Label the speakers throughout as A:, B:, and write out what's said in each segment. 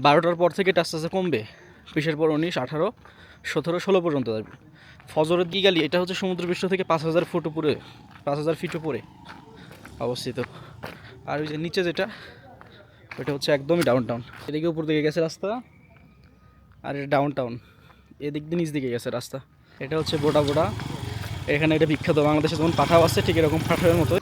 A: 12টার পর থেকে এটা আস্তে আস্তে কমবে। 20-এর পর 19, 18, 17, 16 পর্যন্ত যাবে। ফজরের দিগালি এটা হচ্ছে সমুদ্রপৃষ্ঠ থেকে 5000 ফুট উপরে, 5000 ফিট উপরে অবস্থিত। আর ওই যে নিচে যেটা, ওইটা হচ্ছে একদমই ডাউন টাউন। এদিকে উপর দিকে গেছে রাস্তা, আর এটা ডাউন টাউন, এদিক দিয়ে নিচ দিকে গেছে রাস্তা। এটা হচ্ছে বোডা বোডা। এখানে এটা বিখ্যাত, বাংলাদেশে যেমন পাঠাও আছে ঠিক এরকম পাঠাওয়ের মতো।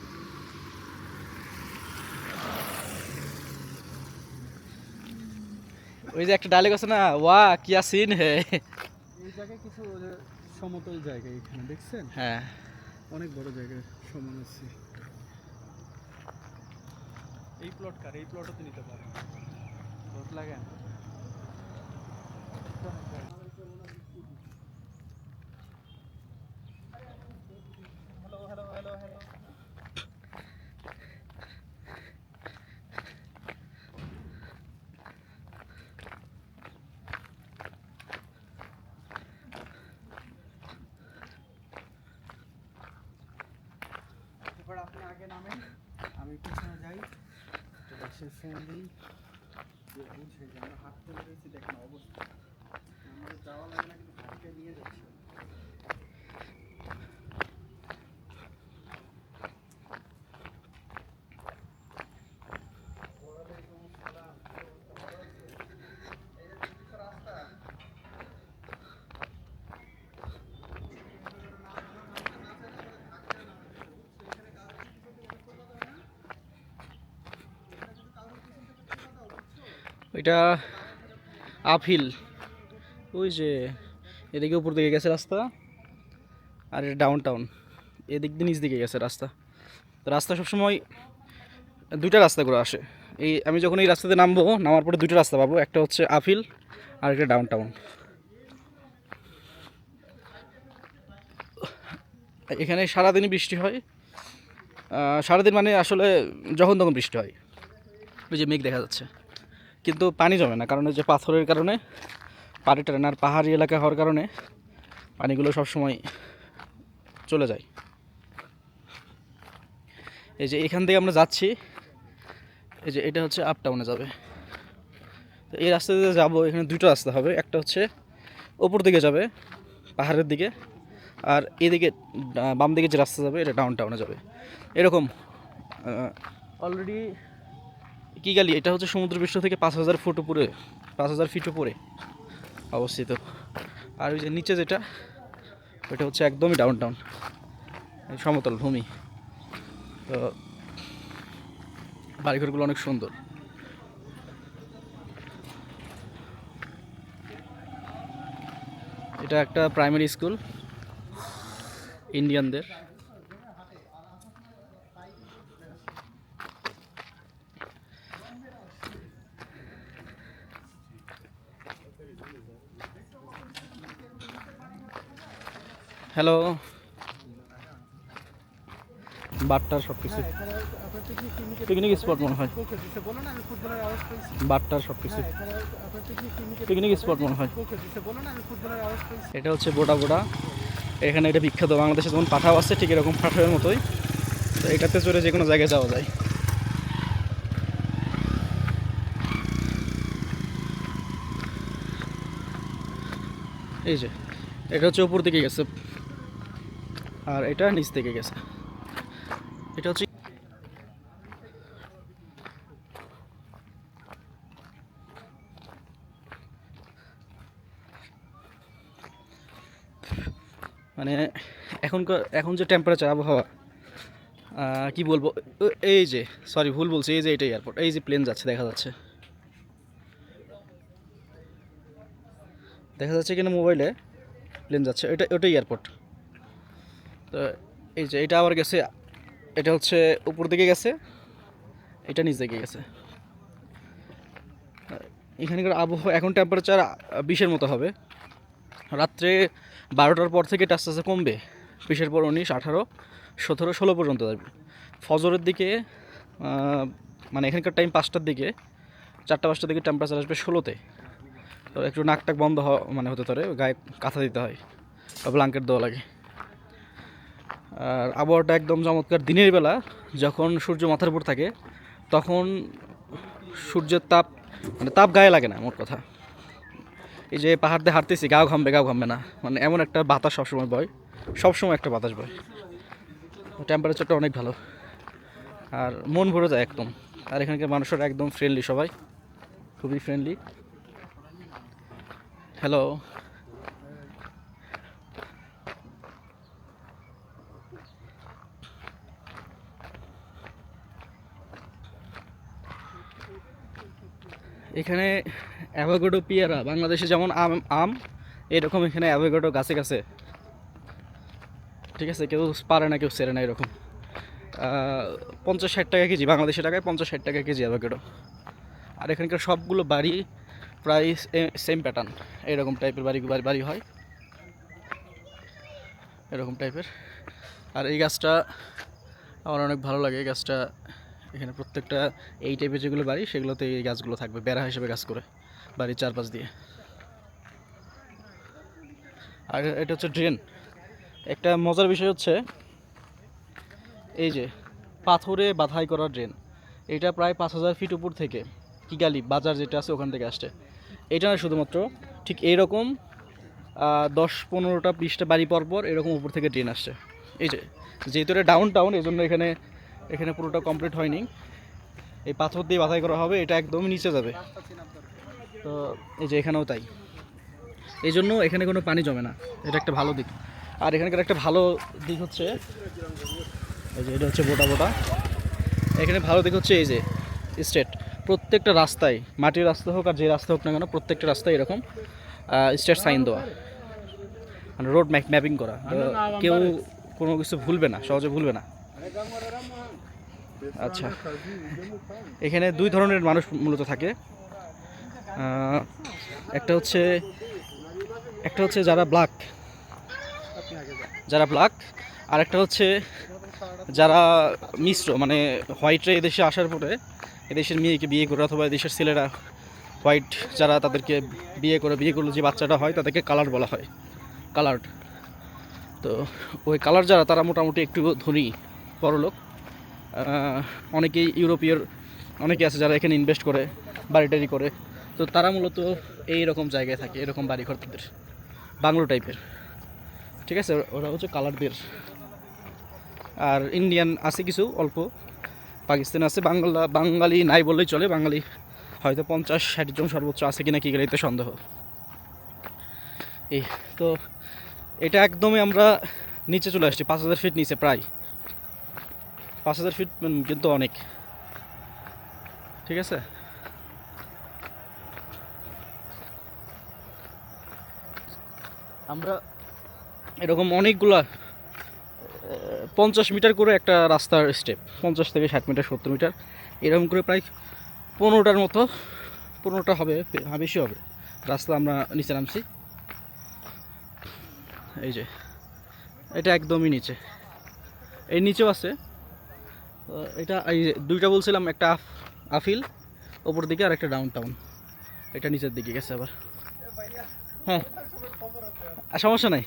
A: ওই যে একটা ডায়লগ আছে না, ওয়া কিয়া সিন হে।
B: এই জায়গায় কিছু সমতল জায়গা এখানে দেখছেন,
A: হ্যাঁ,
B: অনেক বড় জায়গায় সমান আছে। এই প্লট কার, এই প্লটও তো নিতে পারেন, প্লট লাগান। Hello hello hello hello. এবার আপনি আগে নামেন, আমি পিছনে যাই, বাসের ফোন দিই, বুঝে যে আমরা হাঁটতে বেরিয়েছি, দেখেন অবস্থা। আমাদের যাওয়া লাগে না, কিন্তু হাঁটতে নিয়ে যাচ্ছি।
A: ওইটা আপহিল। ওই যে এদিকে উপর দিকে গেছে রাস্তা, আর এটা ডাউন টাউন, এদিক দিয়ে নিচ দিকে গেছে রাস্তা। তো রাস্তা সবসময় দুইটা রাস্তা করে আসে। এই আমি যখন এই রাস্তাতে নামবো, নামার পরে দুইটা রাস্তা পাবো, একটা হচ্ছে আপহিল আর একটা ডাউন টাউন। এখানে সারাদিনই বৃষ্টি হয়। সারাদিন মানে আসলে যখন তখন বৃষ্টি হয়। ওই যে মেঘ দেখা যাচ্ছে, কিন্তু পানি জমে না, কারণ ওই যে পাথরের কারণে পানি টানে না, আর পাহাড়ি এলাকা হওয়ার কারণে পানিগুলো সবসময় চলে যায়। এই যে এখান থেকে আমরা যাচ্ছি, এই যে এটা হচ্ছে আপ টাউনে যাবে। তো এই রাস্তা দিয়ে যাবো, এখানে দুটো রাস্তা হবে, একটা হচ্ছে ওপর দিকে যাবে পাহাড়ের দিকে, আর এদিকে বাম দিকে যে রাস্তা যাবে এটা ডাউন টাউনে যাবে। এরকম অলরেডি কিগালি এটা হচ্ছে সমুদ্রপৃষ্ঠ থেকে 5000 ফুট উপরে, 5000 ফিট উপরে অবস্থিত। আর ওই যে নিচে যেটা, ওইটা হচ্ছে একদমই ডাউন টাউন, সমতল ভূমি। তো বাড়িঘরগুলো অনেক সুন্দর। এটা একটা প্রাইমারি স্কুল ইন্ডিয়ানদের। হ্যালো, বাট্টার সব কিছু, পিকনিক স্পট মনে হয়, বাট্টার সব কিছু পিকনিক স্পট মনে হয়। এটা হচ্ছে বোডা বোডা। এখানে এটা বিখ্যাত, বাংলাদেশে যেমন পাঠাও আছে ঠিক এরকম পাঠাওয়ের মতোই। তো এটাতে চড়ে যে কোনো জায়গায় যাওয়া যায়। এই যে এটা হচ্ছে উপর দিকে গেছে, আর এটা নিচ থেকে গেছে। এটা হচ্ছে মানে এখন যে টেম্পারেচার আবহাওয়া, কি বলবো, এই যে সরি ভুল বলছি, এই যে এটা এয়ারপোর্ট, এই যে প্লেন যাচ্ছে দেখা যাচ্ছে, দেখা যাচ্ছে কিনা মোবাইলে, প্লেন যাচ্ছে, ওটাই এয়ারপোর্ট। তো এই যে এটা আবার গেছে, এটা হচ্ছে উপর দিকে গেছে, এটা নিচ দিকে গেছে। এখানকার আবহাওয়া এখন টেম্পারেচার 20-এর মতো হবে। রাত্রে 12টার পর থেকে এটা আস্তে আস্তে কমবে। 20-এর পর 19, 18, 17, 16 পর্যন্ত যাবে। ফজরের দিকে মানে এখানকার টাইম 5টার দিকে, 4টা-5টার দিকে টেম্পারেচার আসবে 16-তে। তো একটু নাক টাক বন্ধ মানে হতে পারে, গায়ে কাঁথা দিতে হয় বা ব্ল্যাঙ্কেট দেওয়া লাগে। আর আবহাওয়াটা একদম চমৎকার। দিনের বেলা যখন সূর্য মাথার উপর থাকে, তখন সূর্যের তাপ মানে তাপ গায়ে লাগে না মোট কথা। এই যে পাহাড় দিয়ে হাঁটতেছি, গাও ঘামবে না, মানে এমন একটা বাতাস সবসময় বয়, সবসময় একটা বাতাস বয়, টেম্পারেচারটা অনেক ভালো আর মন ভরে যায় একদম। আর এখানকার মানুষরা একদম ফ্রেন্ডলি, সবাই খুবই ফ্রেন্ডলি। হ্যালো, এখানে অ্যাভোকাডো, পেয়ারা, বাংলাদেশে যেমন আম আম এরকম এখানে অ্যাভোকাডো গাছে গাছে, ঠিক আছে, কেউ পারে না কেউ সেরে না এরকম। 50-60 টাকা কেজি, বাংলাদেশের টাকায় 50-60 টাকা কেজি অ্যাভোকাডো। আর এখানকার সবগুলো বাড়ি প্রায় সেম প্যাটার্ন, এরকম টাইপের বাড়ি হয় এরকম টাইপের। আর এই গাছটা আমার অনেক ভালো লাগে, এই গাছটা এখানে প্রত্যেকটা এই টাইপের যেগুলো বাড়ি সেগুলোতে এই গাছগুলো থাকবে বেড়া হিসেবে গাছ করে বাড়ির চারপাশ দিয়ে। আর এটা হচ্ছে ড্রেন। একটা মজার বিষয় হচ্ছে এই যে পাথরে বাধাই করা ড্রেন, এটা প্রায় 5000 ফিট উপর থেকে কিগালি বাজার যেটা আছে ওখান থেকে আসছে। এটা না শুধুমাত্র, ঠিক এইরকম 10-15টা 20টা বাড়ি পরপর এরকম উপর থেকে ড্রেন আসছে। এই যে যেহেতু এটা ডাউন টাউন, এই জন্য এখানে পুরোটা কমপ্লিট হয়নি, এই পাথর দিয়ে বাধাই করা হবে, এটা একদমই নিচে যাবে। তো এই যে এখানেও তাই, এই জন্য এখানে কোনো পানি জমে না, এটা একটা ভালো দিক। আর এখানকার একটা ভালো দিক হচ্ছে এই যে এটা হচ্ছে বোটা, এখানে ভালো দিক হচ্ছে এই যে স্টেট, প্রত্যেকটা রাস্তায়, মাটির রাস্তা হোক আর যে রাস্তা হোক না কেন, প্রত্যেকটা রাস্তায় এরকম স্টেট সাইন দেওয়া, মানে রোড ম্যাপিং করা, কেউ কোনো কিছু ভুলবে না, সহজে ভুলবে না। আচ্ছা, এখানে দুই ধরনের মানুষ মূলত থাকে। একটা হচ্ছে যারা ব্ল্যাক, আর একটা হচ্ছে যারা মিশ্র, মানে হোয়াইটরা এদেশে আসার পরে এদেশের মেয়েকে বিয়ে করে, অথবা এদেশের ছেলেরা হোয়াইট যারা তাদেরকে বিয়ে করলে যে বাচ্চাটা হয় তাদেরকে কালার বলা হয়, কালার্ড। তো ওই কালার যারা, তারা মোটামুটি একটু ধনী বড়লোক। অনেকেই ইউরোপীয় অনেকে আছে যারা এখানে ইনভেস্ট করে, বাড়ি করে। তো তারা মূলত এই রকম জায়গায় থাকে, এরকম বাড়িঘর তাদের, বাংলো টাইপের, ঠিক আছে, ওরা হচ্ছে কালারদের। আর ইন্ডিয়ান আছে কিছু অল্প, পাকিস্তান আছে, বাঙালি নাই বললেই চলে, বাঙালি হয়তো 50-60 জন সর্বোচ্চ আছে কিনা কি গাড়িতে সন্দেহ। এই তো এটা একদমই আমরা নিচে চলে আসছি, 5000 ফিট নিচে, প্রায় 5000 ফিট, কিন্তু অনেক, ঠিক আছে। আমরা এরকম অনেকগুলা 50 মিটার করে একটা রাস্তার স্টেপ, 50 থেকে 60 মিটার 70 মিটার এরকম করে প্রায় 15টার মতো, 15টা হবে, বেশি হবে রাস্তা আমরা নিচে নামছি। এই যে এটা একদমই নিচে, এই নিচেও আছে। এটা এই দুইটা বলছিলাম, একটা আফিল ওপর দিকে আর একটা ডাউন টাউন, এটা নিচের দিকে গেছে আবার। হ্যাঁ, সমস্যা নাই,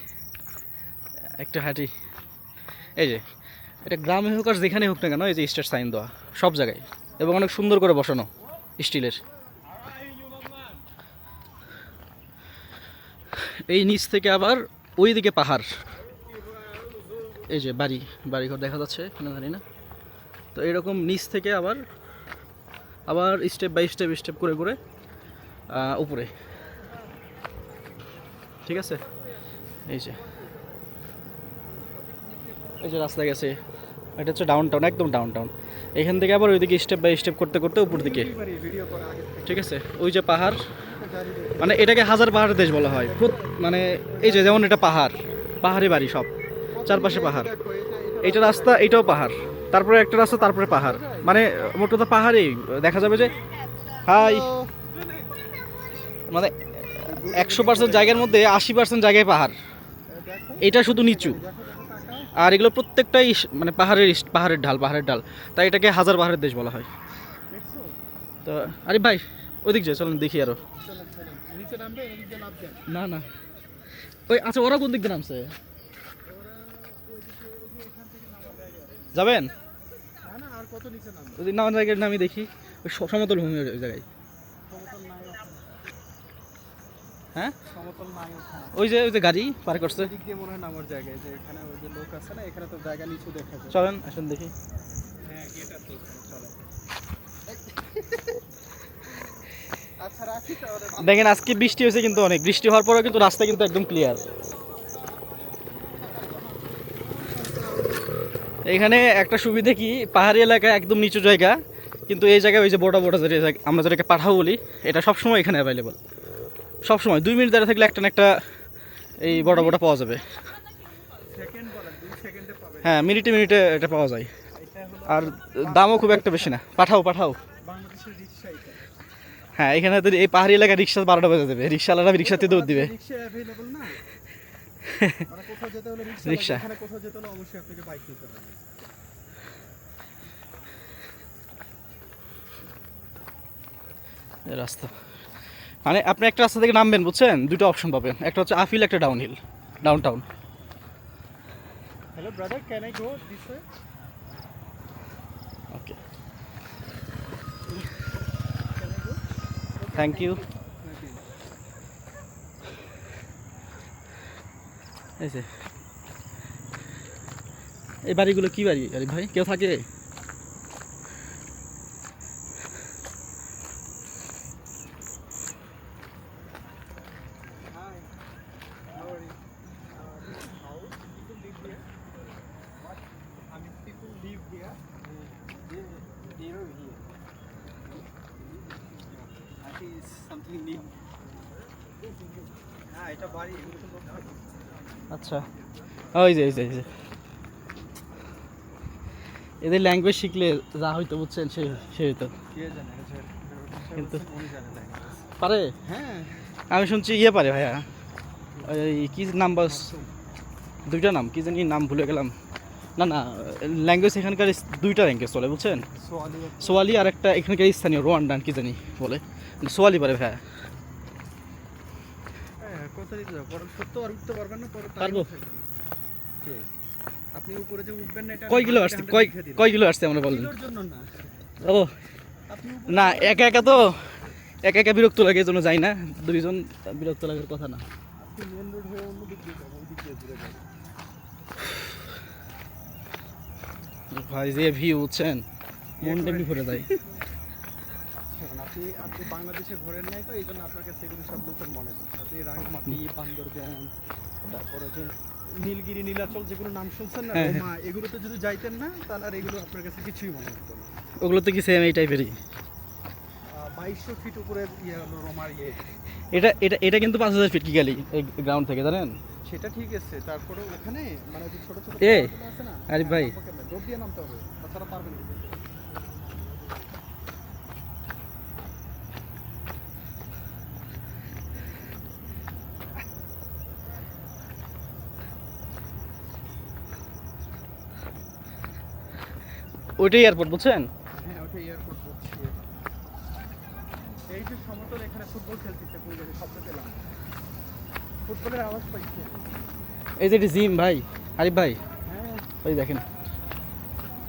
A: একটা হাঁটি। এই যে এটা গ্রামে হোক আর যেখানে হোক না কেন, এই যে স্টেট সাইন দেওয়া সব জায়গায়, এবং অনেক সুন্দর করে বসানো স্টিলের। এই নিচ থেকে আবার ওই দিকে পাহাড়, এই যে বাড়িঘর দেখা যাচ্ছে কিনা জানি না। তো এরকম নিচ থেকে আবার স্টেপ বাই স্টেপ করে উপরে, ঠিক আছে। এই যে রাস্তা গেছে, এটা হচ্ছে ডাউন টাউন, একদম ডাউন টাউন। এখান থেকে আবার ওইদিকে স্টেপ বাই স্টেপ করতে উপর দিকে, ঠিক আছে। ওই যে পাহাড়, মানে এটাকে হাজার পাহাড়ের দেশ বলা হয়। মানে এই যে যেমন এটা পাহাড়ি বাড়ি, সব চারপাশে পাহাড়, এইটা রাস্তা, এইটাও পাহাড়, তারপরে একটা রাস্তা, তারপরে পাহাড়, মানে মোট কথা পাহাড়েই দেখা যাবে যে মানে 100% জায়গার মধ্যে 80% জায়গায় পাহাড়, এটা শুধু নিচু। আর এগুলো প্রত্যেকটাই মানে পাহাড়ের ঢাল, তাই এটাকে হাজার পাহাড়ের দেশ বলা হয়। তো আরে ভাই ওইদিক যায়, চলেন দেখি আরো। না ওই আচ্ছা, ওরা কোন দিক দিয়ে নামছে, যাবেন? ওই নামার জায়গায় নামি দেখি, ওই সমতল ভূমি ওই জায়গায়। হ্যাঁ
B: সমতল নাই ওখানে।
A: ওই যে গাড়ি পার করছে।
B: দিক দিয়ে মনে হয় নামার জায়গায়, যে এখানে ওই যে লোক আছে না, এখানে তো জায়গা নিচু দেখা যায়।
A: চলেন আসুন দেখি।
B: হ্যাঁ গেট আছে ওখানে, চলে। আচ্ছা রাখি তাহলে।
A: দেখেন আজকে বৃষ্টি হয়েছে কিন্তু অনেক, বৃষ্টি হওয়ার পরেও কিন্তু রাস্তা কিন্তু একদম ক্লিয়ার। এখানে একটা সুবিধা কি, পাহাড়ি এলাকা একদম নিচু জায়গা, কিন্তু এই জায়গায় ওই যে বোটা বোটা আমরা যেটাকে পাঠাও বলি, এটা সবসময় এখানে অ্যাভেলেবল। সবসময় 2 মিনিট দাঁড়িয়ে থাকলে একটা না একটা এই বড় বড় পাওয়া যাবে।
B: সেকেন্ড বলেন, 2 সেকেন্ডে পাবেন।
A: হ্যাঁ মিনিটে মিনিটে এটা পাওয়া যায়,
B: এটা হলো
A: আর দামও খুব একটা বেশি না। পাঠাও পাঠাও।
B: বাংলাদেশের রিক্সা এটা।
A: হ্যাঁ এখানে তো এই পাহাড়ি এলাকায় রিক্সা 12টা বাজে দেবে, রিক্সাওয়ালারা রিক্সাতে দৌড় দিবে।
B: রিক্সা অ্যাভেলেবল না, মানে কোথাও যেতে হলে রিক্সা
A: রিক্সা।
B: লাগে, এখানে কোথাও যেতে হলে অবশ্যই আপনাকে বাইক নিতে হবে।
A: এই রাস্তা মানে আপনি একটা রাস্তা থেকে নামবেন বুঝছেন, দুটো অপশন পাবেন, একটা হচ্ছে আপহিল, একটা downhill, downtown.
B: Hello brother, can I go this way?
A: Okay
B: can I go?
A: Thank you. এই যে এই বাড়িগুলো কি বাড়ি আরে ভাই, কেউ থাকে?
B: Hi, how are you? This house, people live here. What? I mean, people live here. They live here. I think it's something new. হ্যাঁ এটা বাড়ি, এগুলো তো লোক থাকে।
A: আচ্ছা এই যে এদের ল্যাঙ্গুয়েজ শিখলে যা হইতো বুঝছেন, সে হইতো।
B: কে জানে এটা?
A: কিন্তু
B: উনি জানে language।
A: পারে।
B: হ্যাঁ
A: আমি শুনছি ইয়ে পারে ভাইয়া, ওই কি নাম বাস, দুইটা নাম কি জানি, নাম ভুলে গেলাম। না না, ল্যাঙ্গুয়েজ এখানকার দুইটা ল্যাঙ্গুয়েজ চলে বুঝছেন,
B: সোয়ালি।
A: সোয়ালি আর একটা এখানকার স্থানীয় রোয়ান্ডান কি জানি বলে, সোয়ালি পারে ভাইয়া।
B: হ্যাঁ কথা দিতে যাও, পরে সত্য আর উঠতে পারবেন না, পরে
A: পারবো।
B: কে? আপনি উপরে যে উঠবেন না, এটা
A: কয় কিলো আসছে, কয় কিলো আসছে আমরা বলেন?
B: কিলোর জন্য না,
A: ও
B: আপনি
A: না, একা একা তো একা একা বিরক্ত লাগে, এই জন্য যাই না, দুইজন বিরক্ত লাগার কথা না।
B: আপনি মেন রোড হয়ে অন্য দিক দিয়ে যাবেন, ওই দিক দিয়ে ঘুরে যাবেন।
A: ভাই যে ভিউ বুঝছেন, মনটা এমনি ভরে দেয়।
B: কারণ আপনি বাংলাদেশে ঘোরেন নাই তো, এই জন্য আপনার কাছে এগুলো সব নতুন মনে হচ্ছে। আপনি রাঙ্গামাটি, বান্দরবান, তারপরে যে নীলগিরি, নীলাচল, যেগুলো নাম শুনছেন না,
A: হ্যাঁ,
B: রোমা, এগুলোতে যদি যাইতেন না, তাহলে আর এগুলো আপনার কাছে কিছুই মনে হতো না।
A: ওগুলো তো কি সেম এই টাইপেরই?
B: 2200 ফিট উপরের ইয়ে হলো রোমার ইয়ে।
A: এটা এটা এটা কিন্তু 5000 ফিট কি গেলি এই গ্রাউন্ড থেকে, জানেন?
B: সেটা ঠিক আছে, তারপরে ওখানে মানে যে ছোট ছোট
A: এ,
B: পাহাড়গুলো আছে না,
A: আরিফ ভাই।
B: ডোব দিয়ে নামতে হবে, তাছাড়া পারবেন না।
A: ওইটাই এয়ারপোর্ট বুঝছেন।
B: হ্যাঁ ওটা এয়ারপোর্ট করছি। এই যে সমতল, এখানে ফুটবল খেলতেছে, কোন জায়গায় শব্দ পেলাম, ফুটবলের আওয়াজ পাইছি।
A: এই যে এটি জিম ভাই, আরিফ ভাই,
B: হ্যাঁ
A: ওই দেখেন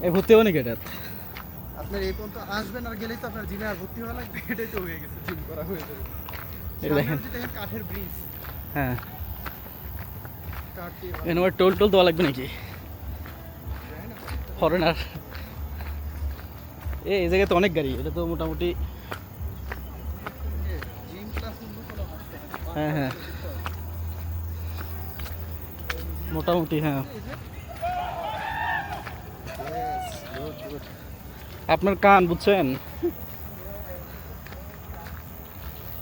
A: এই ভর্তি হবো নাকি এটা?
B: আপনার এই পর্যন্ত আসবেন আর গেলেই তো আপনার জিমে আর ভর্তি হওয়া লাগবে, এটাই তো হয়ে গেছে, জিম করা হয়ে যাবে।
A: এই দেখেন।
B: সামনে দেখেন কাঠের ব্রিজ,
A: হ্যাঁ
B: কাঠ দিয়ে
A: এখানে আবার টোল টোল দেওয়া লাগবে নাকি? ফরেনার এই জায়গায় তো অনেক গাড়ি, এটা তো মোটামুটি।
B: জিম ক্লাস উন্নত করা হচ্ছে।
A: হ্যাঁ হ্যাঁ মোটামুটি হ্যাঁ। আপনার কান বুঝছেন,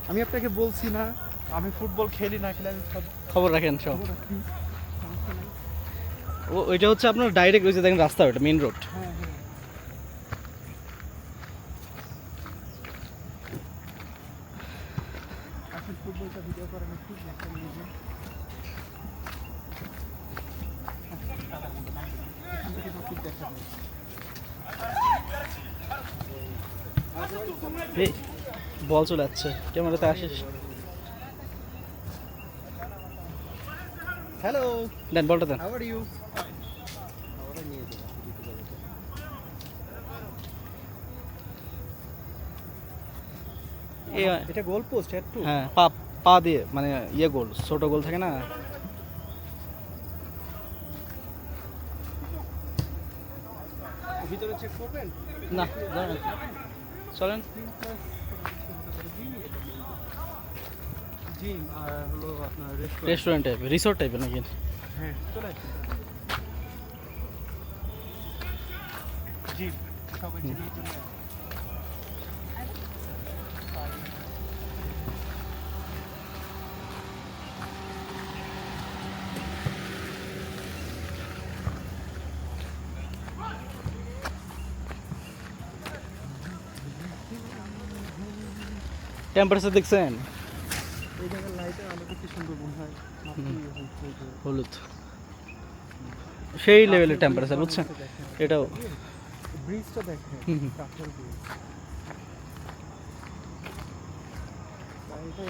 B: আমি আপনাকে বলছি না, আমি ফুটবল খেলি না, খেলে আমি সব
A: খবর রাখেন সব।
B: খবর রাখি, সমস্যা নেই।
A: ওইটা হচ্ছে আপনার ডাইরেক্ট ওই যে দেখেন রাস্তা, ওটা মেইন রোড।
B: হ্যাঁ হ্যাঁ, আপনি ফুটবলটা ভিডিও করেন একটু, একটা নিয়ে যান। এখান থেকে তো ঠিক দেখা যায়।
A: এই বল চলে যাচ্ছে, ক্যামেরাতে আসিস।
B: হ্যালো,
A: দেন বলটা দেন।
B: How are you? ওরা নিয়ে যাবো, দিতে যাবো তো।
A: এই
B: এটা গোল পোস্ট একটু।
A: হ্যাঁ পা দিয়ে মানে ইয়ে গোল, ছোট গোল থাকে না।
B: ভিতরে চেক করবেন?
A: না জানেন, চলেন।
B: জিম আর হলো আপনার
A: রেস্টুরেন্ট টাইপের, রিসোর্ট টাইপের নাকি?
B: হ্যাঁ চলে আসছে জিম, সবাই জিমের জন্য
A: টেম্পারেচার দেখছেন?
B: এই জায়গার লাইটের আলোটা কি সুন্দর মনে হয়,
A: হলুদ, সেই লেভেলের টেম্পারেচার, বুঝছেন? এটাও
B: ব্রিজটা দেখেন,
A: হুম হুম।
B: কাঠের ব্রিজ।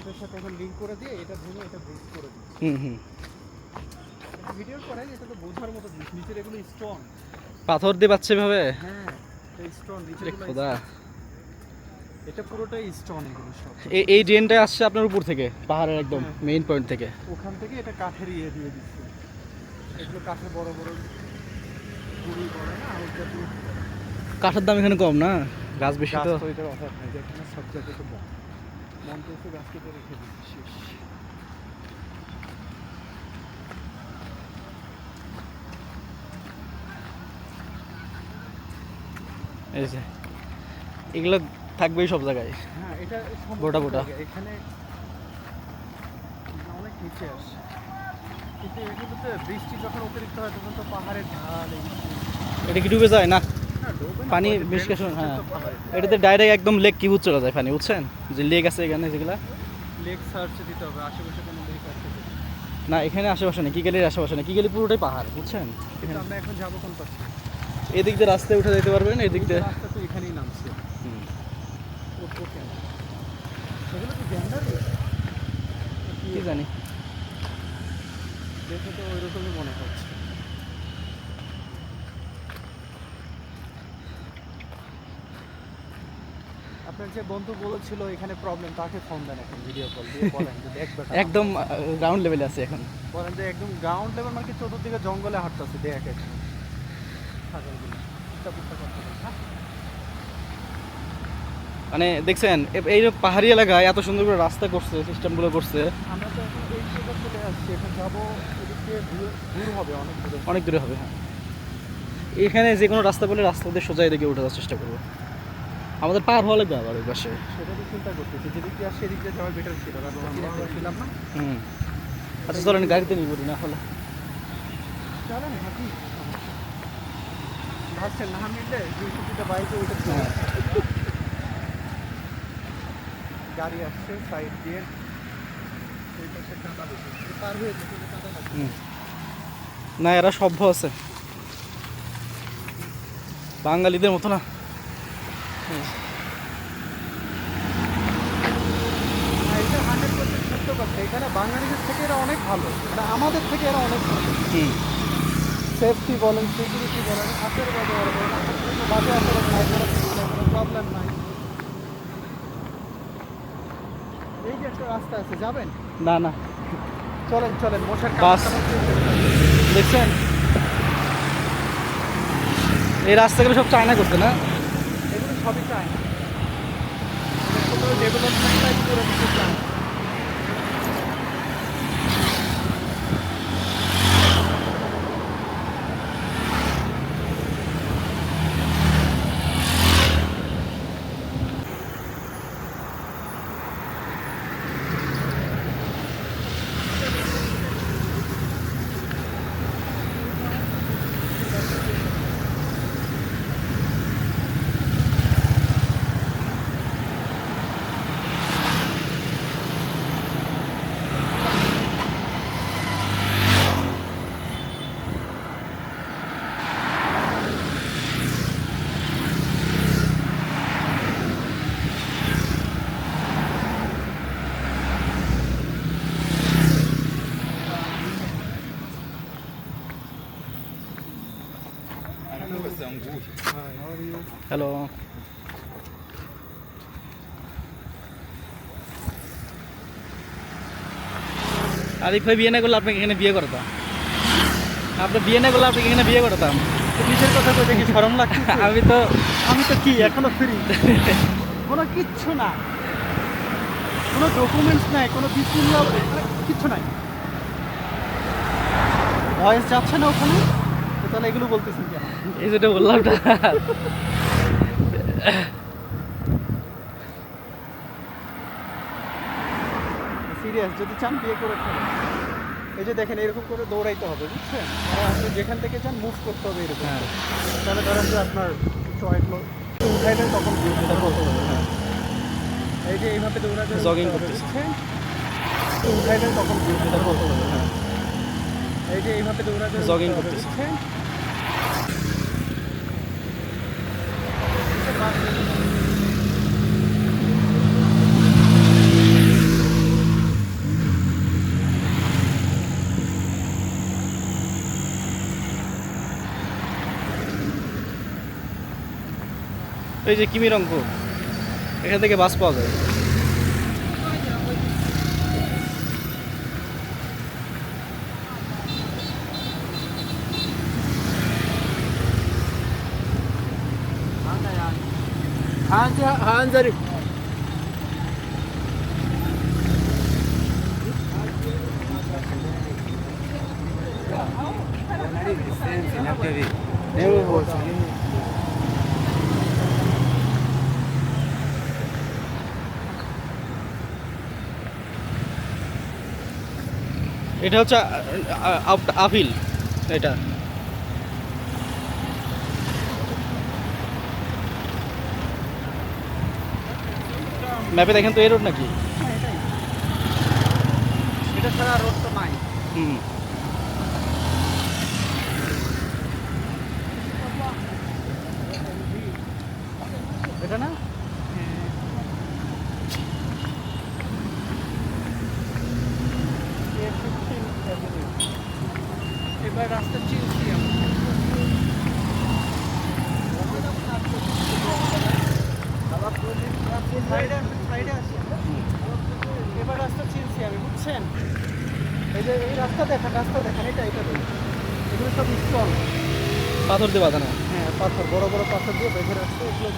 B: এটার সাথে এখন লিঙ্ক করে দিয়ে এটা ভেঙে এটা ব্রিজ করে দিই।
A: হুম হুম।
B: ভিডিও করেন, এটা তো বোঝার মতো জিনিস। নিচের এগুলো স্টোন।
A: পাথর দিয়ে পাচ্ছে এভাবে?
B: হ্যাঁ এই স্টোন নিচের
A: এ
B: এগুলো
A: খোদা।
B: এটা পুরোটাই স্টোন এগুলো সব।
A: এই ড্রেনটা আসছে আপনার উপর থেকে, পাহাড়ের একদম
B: হ্যাঁ।
A: মেইন পয়েন্ট থেকে।
B: ওখান থেকে এটা কাঠের ইয়ে দিয়ে দিচ্ছে। এগুলো কাঠের বড় বড় গুড়ি করে না, আর ওটা দিয়ে
A: কাঠের দাম এখানে কম না, গাছ বেশি
B: গাছ
A: তো।
B: তো এটার অভাব নেই, যেখানে সব জায়গায় তো বন। মন তো এসে গাছ কেটে রেখে দিচ্ছে শেষ।
A: এই যে এগুলো থাকবেই সব জায়গায়।
B: হ্যাঁ এটা সমতল
A: গোটা গোটা।
B: জায়গা, এখানে অনেক নিচে আসে। কিন্তু এগুলোতে বৃষ্টি যখন অতিরিক্ত হয় তখন তো পাহাড়ের ঢাল এই
A: এটা কি ডুবে যায় না?
B: না, ডোবে না,
A: পানি
B: ওই যে
A: বেশি
B: drainage
A: হ্যাঁ,
B: system তো ভালোই।
A: এটাতে ডাইরেক্ট একদম লেক কিভূত চলে যায় পানি, বুঝছেন? যে লেক আছে এখানে যেগুলা।
B: লেক সার্চ দিতে হবে আশেপাশে কোনো লেক আছে কিনা।
A: না এখানে আশেপাশে নেই, কিগালির আশেপাশে নেই, কিগালি পুরোটাই পাহাড়, বুঝছেন?
B: কিন্তু আমরা এখন যাবো কোন পাশে?
A: এদিক দিয়ে রাস্তায় উঠে যেতে পারবেন, এদিক দিয়ে।
B: রাস্তা তো এখানেই নামছে।
A: হুম।
B: উঠবো কেন? সেগুলো কি গ্যান্ডারি?
A: কি জানি।
B: দেখে তো ওই রকমই মনে হচ্ছে। আপনার যে বন্ধু বলেছিল এখানে প্রবলেম, তাকে ফোন দেন এখন, ভিডিও কল দিয়ে বলেন যে দেখবে
A: একদম গ্রাউন্ড লেভেলে আছে এখন।
B: বলেন যে একদম গ্রাউন্ড লেভেল মানে কি চতুর্দিকে জঙ্গলে হাঁটতেছে, দেখ এখন ছাগলগুলো এটা বুঝতে পারছেন না।
A: মানে দেখছেন এই যে পাহাড়ি এলাকায় এত সুন্দর করে রাস্তা করছে, সিস্টেমগুলো করছে।
B: আমরা তো এখন এই জায়গা চলে আসছি, এখন যাবো এদিক দিয়ে দূর হবে অনেক দূরে।
A: অনেক দূরে হবে, হ্যাঁ। এখানে যে কোনো রাস্তা বলে রাস্তা দিয়ে সোজা এদিকে উঠে যাওয়ার চেষ্টা করবো। আমাদের পার হওয়া লাগবে আবার ওই পাশে।
B: সেটা তো চিন্তা করতেছি, যেদিক দিয়ে আসছে এদিক দিয়ে যাওয়ার বেটার ছিল, কারণ আমরা ছিলাম না।
A: হুম। আচ্ছা চলেন গাড়িতে নিয়ে পড়ি না হলে।
B: চলেন হাঁটি, ভাবছেন না মিললে 200 বাইকে উঠে
A: হ্যাঁ।
B: গাড়ি আসছে সাইড দিয়ে, এই পাশে কাদা বেশি, পার হয়ে যেতে কাদা লাগবে।
A: হুম। না এরা সভ্য আছে, বাঙালিদের মতো না।
B: আর এটা 100% সত্য কথা, এখানে বাঙালিদের থেকে এরা অনেক ভালো, মানে আমাদের থেকে এরা অনেক ভালো।
A: হুম।
B: সেফটি বলেন, সিকিউরিটি বলেন, হাতের ব্যবহার বলেন, বাজে আচরণ নাই, কোনো প্রবলেম নাই। এই যে একটা রাস্তা আছে, যাবেন?
A: না না,
B: চলেন চলেন, মশার
A: বাস।
B: কামড়
A: দেখছেন এই রাস্তাগুলো সব চায়না করছে না?
B: এগুলো সবই চায় না, কোথাও ডেভেলপমেন্ট করে দিতে চায় না।
A: হ্যালো। আরিফ ভাই বিয়ে না করলে আপনাকে এখানে বিয়ে করতাম। আপনি বিয়ে না করলে আপনাকে এখানে বিয়ে করতাম।
B: নিজের কথা কই দেখি শরম লাগছে।
A: আমি তো
B: কি এখনো ফ্রি, কোনো কিচ্ছু না, কোনো ডকুমেন্টস নাই, কোনো বিসমিল্লাহ কিচ্ছু নাই। ভয়েস যাচ্ছে না ওখানে, তো তাহলে এগুলো বলতেছেন কেন?
A: এই যেটা বললাম না।
B: সিরিয়াস, যদি চান বিয়ে করে ফেলেন। এই যে দেখেন এরকম করে দৌড়াইতে হবে, বুঝছেন? আর আপনি যেখান থেকে চান মুভ করতে হবে এরকম।
A: হ্যাঁ।
B: তাহলে ধরেন যে আপনার চয়েসগুলো উঠাইলেন তখন বিয়েটা করতে হবে।
A: হ্যাঁ।
B: এই যে এইভাবে দৌড়াতে
A: Jogging
B: হবে,
A: করতেছে।
B: বুঝছেন? উঠাইলেন তখন বিয়েটা করতে হবে।
A: হ্যাঁ।
B: এই যে এইভাবে দৌড়াতে
A: Jogging
B: হবে,
A: করতেছে।
B: বুঝছেন?
A: এই যে কিমি রংপুর, এখান থেকে বাস পাওয়া যায়।
B: হানজারি
A: এটা হচ্ছে আপিল। এটা ম্যাপে দেখেন তো এই রোড নাকি?
B: এটা ছাড়া রোড তো নাই।
A: হুম।
B: এটা না? এবার রাস্তা চিনছি আমি। সাইডে আসি। এবার রাস্তা চিনছি আমি, বুঝছেন? এই যে এই রাস্তা দেখেন, এটা দেখেন। এগুলো সব স্টল।
A: পাথর দিয়ে বাঁধানো।
B: হ্যাঁ, পাথর, বড় বড় পাথর দিয়ে বেঁধে রাখছে। এগুলো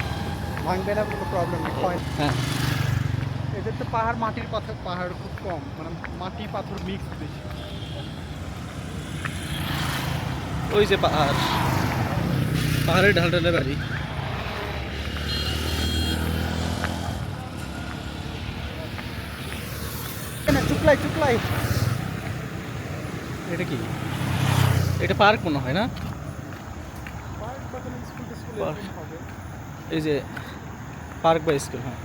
B: ভাঙবে না, কোনো প্রবলেম নেই।
A: হ্যাঁ।
B: এদের তো পাহাড়, মাটির পাথর, পাহাড় খুব কম, মানে মাটি পাথর মিক্স বেশি।
A: ওই যে পাহাড়ের ঢালে বাড়ি।
B: চুকলাই
A: এটা কি? এটা পার্ক মনে হয় না? পার্ক। এই যে পার্ক বা স্কুল। হ্যাঁ,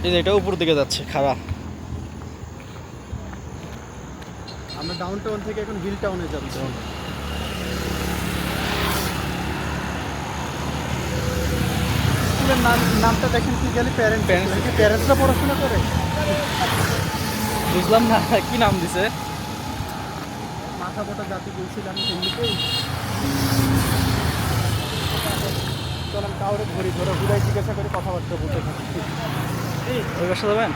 A: এই যে এটা উপর দিকে যাচ্ছে খাড়া।
B: আমরা ডাউন টাউন থেকে এখন হিল টাউনে যাচ্ছি। স্কুলের নামটা দেখেন কি গেলে প্যারেন্টসরা পড়াশোনা করে।
A: বুঝলাম না কি নাম দিছে।
B: মাথা মোটা জাতি বলছিলাম হিন্দিতেই। চলেন কাউরে ধরে ঘুরাই জিজ্ঞাসা করে কথাবার্তা বলতে থাকি।
A: ওই পাশে যাবেন?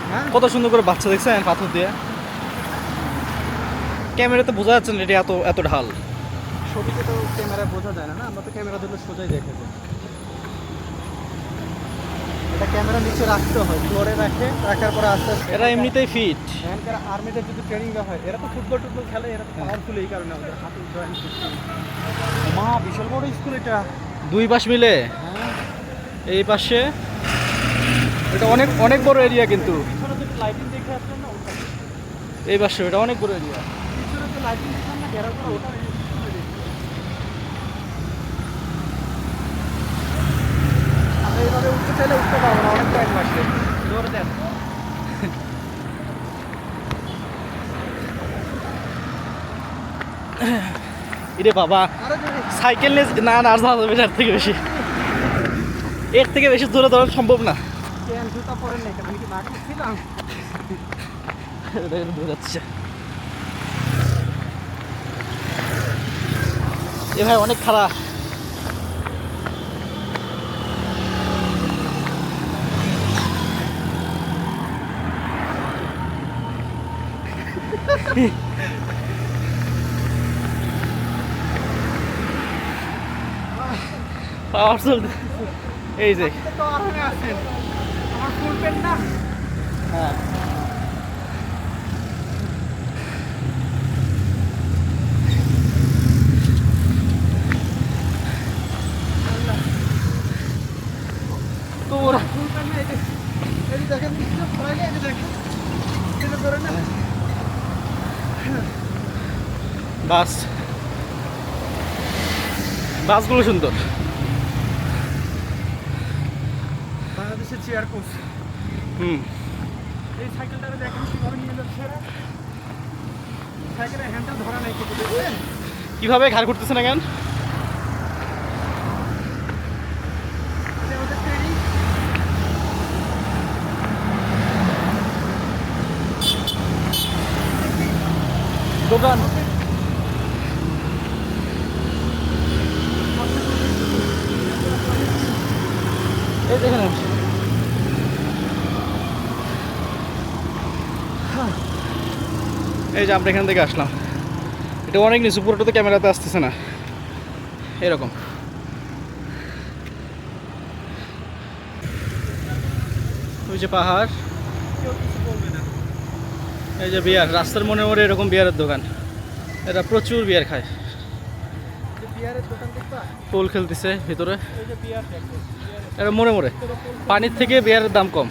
B: হ্যাঁ,
A: কত সুন্দর করে বাচ্চা দেখছেন পাথর দিয়ে। ক্যামেরাতে বোঝা যাচ্ছে না এটা এত ঢাল।
B: ছবিতে তো ক্যামেরা বোঝা যায় না, আমরা তো ক্যামেরা ধরলে সোজাই দেখে যাই। এটা ক্যামেরা নিচে রাখতে হয়, ফ্লোরে রাখার পরে আস্তে আস্তে।
A: এরা এমনিতেই ফিট।
B: এখানকার আর্মিদের যদি ট্রেনিং দেওয়া হয়, এরা তো ফুটবল খেলে, এরা তো পাওয়ারফুল, এই কারণে আমাদের হাতে জয়েন করতে। মা বিশাল বড় স্কুল এটা।
A: দুই পাশ মিলে
B: হ্যাঁ,
A: এই পাশে এটা অনেক বড় এরিয়া, কিন্তু
B: পিছনে যদি লাইটিং দেখে আসলেন না, ওটা
A: এই পাশে এটা অনেক বড় এরিয়া।
B: পিছনে যে লাইটিং দেখলাম না, ঘেরাও করা, ওটা আমরা এইভাবে উঠতে চাইলে উঠতে পারবো না, অনেক টাইম লাগবে। জোরে দেন।
A: ইরে বাবা,
B: আরে জোরে।
A: সাইকেল নিয়ে না যাওয়া যাবে এর থেকে বেশি। এর থেকে বেশি দূরে দৌড়ানো সম্ভব না।
B: কেন জুতা পরেন নাই কেন? আমি কি না করছিলাম?
A: দূরে যাচ্ছে। এ ভাই অনেক খারাপ। পাওয়ার চলতে এই যে
B: আপনি তো আরামে আছেন, আমার ফুল পেন না।
A: হ্যাঁ তোমরা
B: ফুল পেন না, এই যে দেখেন, ভয় নেই, এই যে দেখেন, এটা ধরে না।
A: বাস বাসগুলো সুন্দর।
B: বাংলাদেশের চেয়ার কোচ
A: হুম
B: এই সাইকেলটা দেখেন কিভাবে নিয়ে যাচ্ছে এরা। সাইকেলের হ্যান্ডেল ধরা নেই কিন্তু, দেখবেন
A: কিভাবে ঘাড় ঘুরতেছে না কেন?
B: এটা ওদের ট্রেনিং।
A: দোকান এই দেখেন এই যে আমরা এখান থেকে আসলাম, এটা অনেক নিচু, পুরোটা তো ক্যামেরাতে আসতেছে না, এরকম। ওই যে পাহাড়,
B: কেউ কিছু বলবে না।
A: এই যে বিয়ার, রাস্তার মোড়ে মোড়ে এরকম বিয়ারের দোকান, এরা প্রচুর বিয়ার খায়।
B: যে বিয়ারের দোকান দেখবা,
A: পোল খেলতেছে ভিতরে,
B: এই যে বিয়ার দেখো,
A: এরা মোড়ে মোড়ে, পানির থেকে বিয়ারের দাম কম।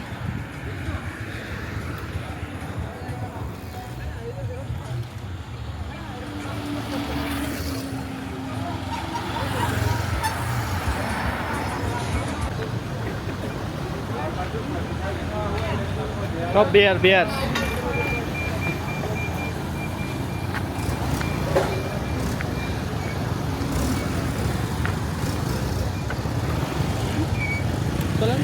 A: সব বিয়ার বিয়ার। চলেন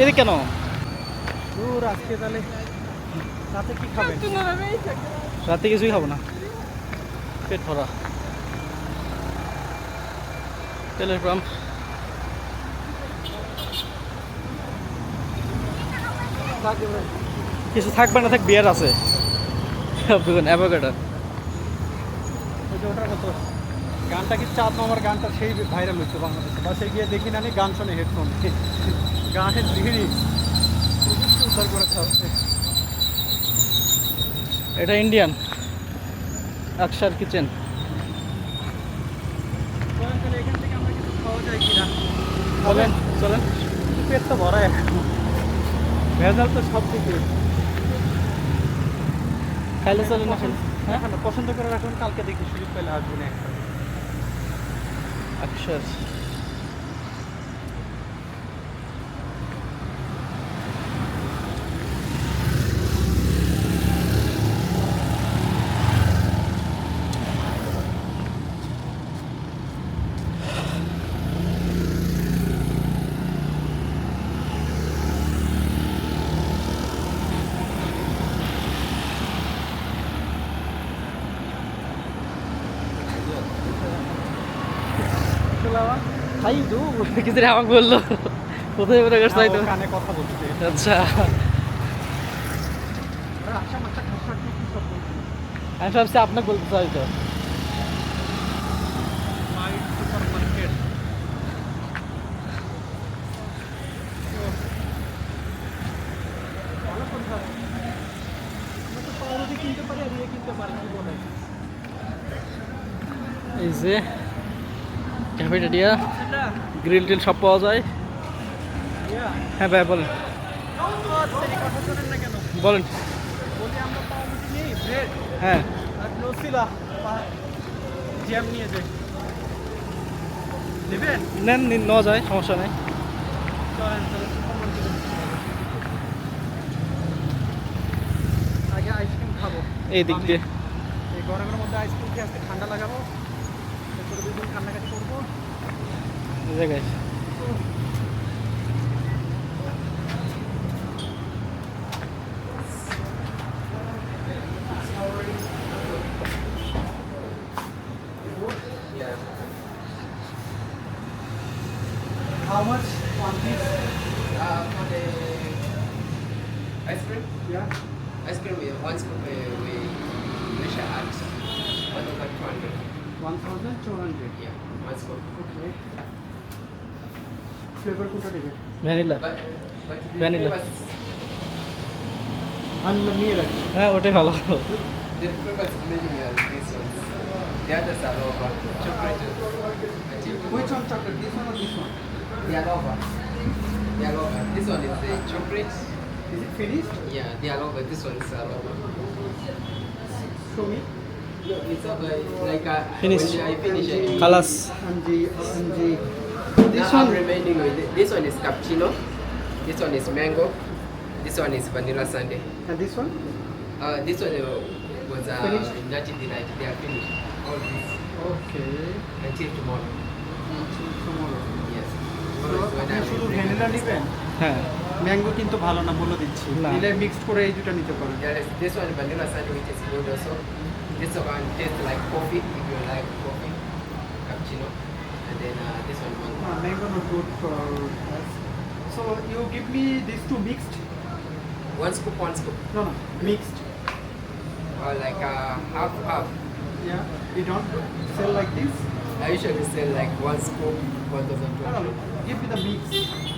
A: এদিকে কেন?
B: দূর আজকে তাহলে রাতে কি খাবেন?
A: রাতে কিছুই খাবো না, পেট ভরা। তেলের পাম্প, কিছু থাকবে না থাক, বিয়ার আছে সব দোকান, অ্যাভোকাডো।
B: ওই যে ওটার মতো গানটা কি চাঁদ মামার গানটা সেই ভাইরাল হচ্ছে বাংলাদেশে, বাসে গিয়ে দেখি না গান শোনে হেডফোন, গানের লিরিক্স উদ্ধার করে খাচ্ছে।
A: এটা ইন্ডিয়ান আকসার কিচেন।
B: চলেন তাহলে এখান থেকে আমরা কিছু খাওয়া যায় কিনা।
A: চলেন চলেন,
B: পেট তো ভরা এখন, ভেজাল তো সব দিকে।
A: খাইলে চলেন না খাইলে? হ্যাঁ
B: এখন পছন্দ করে রাখুন, কালকে দেখি সুযোগ পেলে আসবেন একটা।
A: আকসার খাই দু কিছু আমাকে বললো কোথায় বেরো গেছে তাই তো।
B: কানে কথা বলছে,
A: আচ্ছা
B: আচ্ছা মাথা খাসা কি সব বলছে।
A: আমি ভাবছি আপনাকে বলতে চাই তো।
B: মাইট সুপার মার্কেট, ভালো কোনটা? আমরা তো পাউরুটি কিনতে পারি আর ইয়ে কিনতে পারি, কি বলে?
A: এই যে ক্যাফেটেরিয়া,
B: এটা
A: গ্রিল টিল সব পাওয়া যায়।
B: ইয়া
A: হ্যাঁ ভাই বলেন
B: আচ্ছা, কথা শোনেন না কেন?
A: বলেন।
B: বলি আমরা পাউরুটি নেই, ব্রেড
A: হ্যাঁ
B: আর লসিলা জ্যাম নিয়ে যাই, নেবেন?
A: নেন নেওয়া যায়, সমস্যা নেই।
B: চলেন তাহলে সুপার মার্কেটে আগে আইসক্রিম খাবো।
A: এই দিক দিয়ে
B: এই গরমের মধ্যে আইসক্রিম খেয়ে আজকে ঠান্ডা লাগাবো, এরপরে 2 দিন কান্নাকাটি করবো।
A: এই জায়গায়
B: How much? One piece?
C: ice cream.
B: Yeah.
C: Ice cream with one scoop we shall add 1,200.
B: 1200.
C: Yeah, one scoop.
B: Okay. Flavor কোনটা দিবে?
A: Vanilla
C: But
A: Vanilla.
B: আমি নিয়ে রাখি।
A: হ্যাঁ ওটাই ভালো
C: The flavors many are this one. The others are over. Chocolate.
B: Which one chocolate? This one or this one?
C: They are over. They are over. This one is the chocolate.
B: Is it finished?
C: Yeah, they are over. This one is over.
B: Show me.
C: It's over. Like
A: Finish.
C: when I finish it.
A: খালাস
B: Anji. This
C: Now I'm
B: one.
C: remaining with it. This one is cappuccino. This one is mango. This one is vanilla sundae.
B: And this one?
C: This one was
B: Finished?
C: Nutty Delight. They are finished. All this
B: Okay.
C: until tomorrow.
B: Tomorrow.
C: Yes.
B: So,
C: Tomorrow is when
B: আপনি
C: I
B: শুধু
C: will bring
B: vanilla
C: it.
B: নেবেন?
A: হ্যাঁ
B: mango কিন্তু ভালো না বলে দিচ্ছি।
A: না।
B: নিলে মিক্সড করে এই দুটো নিতে পারেন।
C: There is this one vanilla sundae which is good also. This one tastes like coffee if you like coffee. Cappuccino. And then this one mango.
B: Mango not good for us. So you give me these two mixed?
C: One scoop, one scoop.
B: No, mixed.
C: Or like half half.
B: Yeah. You don't sell like this?
C: I usually sell like one scoop,
B: No,
C: 1,200.
B: give me the mixed.